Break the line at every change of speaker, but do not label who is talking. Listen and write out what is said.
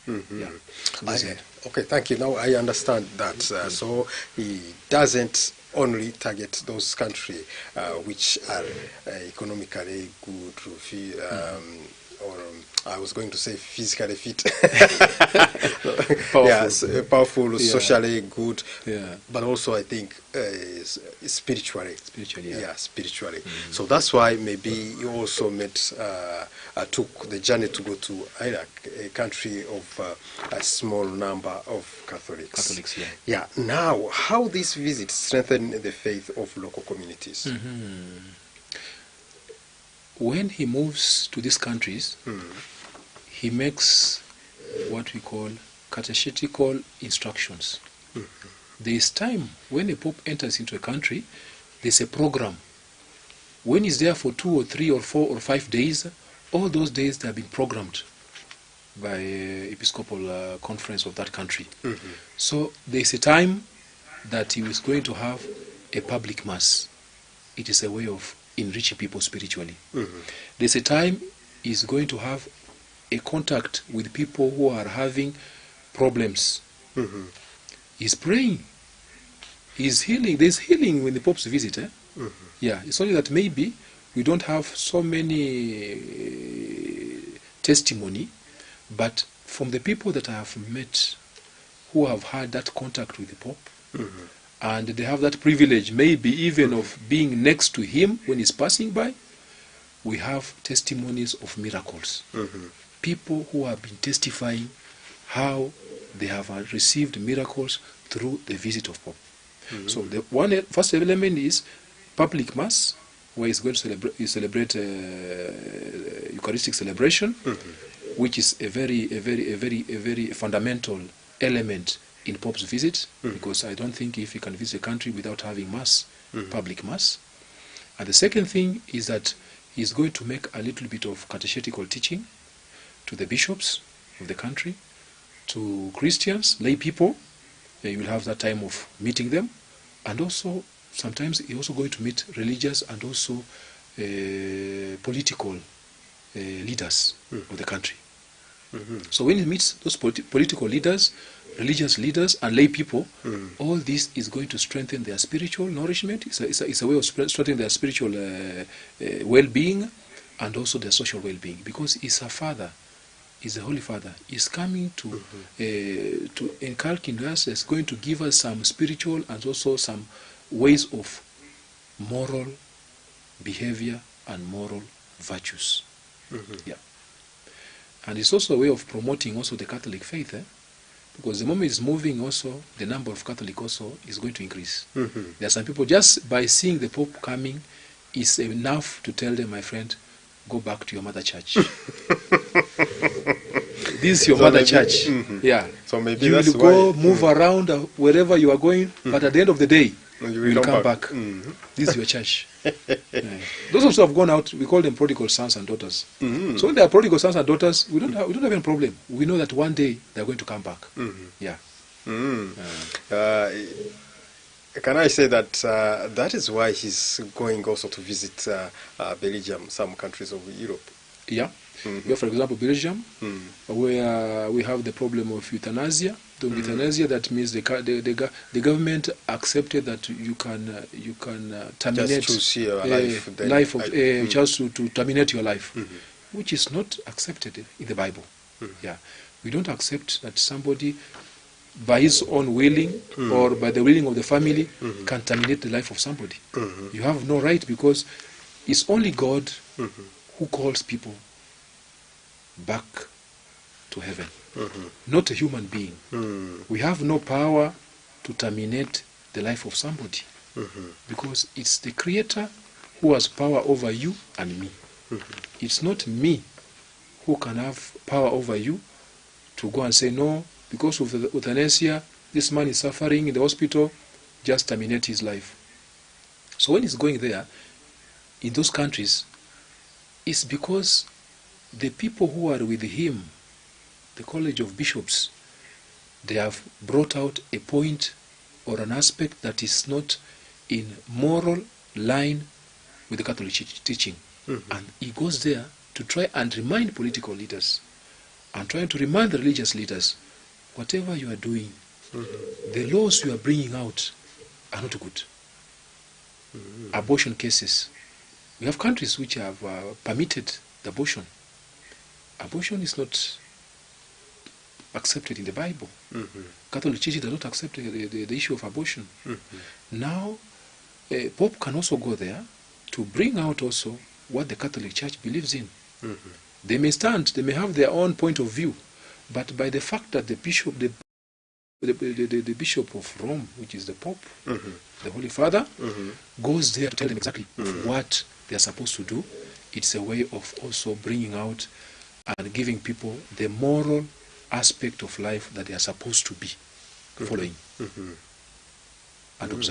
Yeah.
Okay, thank you. Now I understand that. So he doesn't only target those countries which are economically good, or I was going to say physically fit,
Powerful.
yes, powerful,
Yeah.
socially good,
Yeah.
but also I think spiritually.
Spiritually, yeah.
Spiritually. So that's why maybe you also took the journey to go to Iraq, a country of a small number of Catholics.
Catholics, yeah.
Yeah. Now, how this visit strengthened the faith of local communities?
When he moves to these countries, he makes what we call catechetical instructions. There is time when a pope enters into a country, there's a program. When he's there for 2 or 3 or 4 or 5 days, all those days they have been programmed by episcopal conference of that country. So there's a time that he is going to have a public mass. It is a way of enriching people spiritually. There's a time he's going to have a contact with people who are having problems. He's praying. He's healing. There's healing when the popes visit. Yeah, it's only that maybe we don't have so many testimony, but from the people that I have met who have had that contact with the Pope, and they have that privilege maybe even of being next to him when he's passing by, we have testimonies of miracles. People who have been testifying how they have received miracles through the visit of Pope. So the first element is public mass, where he's going to celebrate Eucharistic celebration, which is a very fundamental element in Pope's visit, because I don't think if he can visit a country without having mass, public mass. And the second thing is that he's going to make a little bit of catechetical teaching to the bishops of the country, to Christians, lay people. You will have that time of meeting them, and also sometimes he's also going to meet religious and also political leaders of the country. So when he meets those political leaders, religious leaders, and lay people, all this is going to strengthen their spiritual nourishment. It's a way of strengthening their spiritual well-being and also their social well-being, because he's a father. He's a Holy Father. He's coming to inculcate us. Is going to give us some spiritual and also some ways of moral behavior and moral virtues. Yeah. And it's also a way of promoting also the Catholic faith, because the moment it's moving also, the number of Catholics also is going to increase. There are some people, just by seeing the Pope coming, is enough to tell them, my friend, go back to your mother church. This is your mother church. Yeah.
So maybe
you
that's
will go
why,
move around wherever you are going, but at the end of the day, you will come back. This is your church. Those of us who have gone out, we call them prodigal sons and daughters. So when they are prodigal sons and daughters, we don't have any problem. We know that one day they are going to come back. Yeah.
Can I say that that is why he's going also to visit Belgium, some countries of Europe?
Yeah. Yeah, for example, Belgium, where we have the problem of euthanasia. The euthanasia, that means the government accepted that you can terminate
just choose your life,
life of just to terminate your life, which is not accepted in the Bible. Yeah, we don't accept that somebody, by his own willing or by the willing of the family, can terminate the life of somebody. You have no right, because it's only God who calls people back to heaven, not a human being. We have no power to terminate the life of somebody, because it's the Creator who has power over you and me. It's not me who can have power over you to go and say, no, because of the euthanasia, this man is suffering in the hospital, just terminate his life. So when he's going there, in those countries, it's because the people who are with him, the College of Bishops, they have brought out a point or an aspect that is not in moral line with the Catholic teaching. And he goes there to try and remind political leaders and trying to remind the religious leaders, whatever you are doing, the laws you are bringing out are not good. Abortion cases. We have countries which have permitted the abortion. Abortion is not accepted in the Bible. Catholic Church does not accept the issue of abortion. Now, Pope can also go there to bring out also what the Catholic Church believes in. They may stand, they may have their own point of view, but by the fact that the Bishop, the Bishop of Rome, which is the Pope, the Holy Father, goes there to tell them exactly what they are supposed to do, it's a way of also bringing out and giving people the moral aspect of life that they are supposed to be following and observing.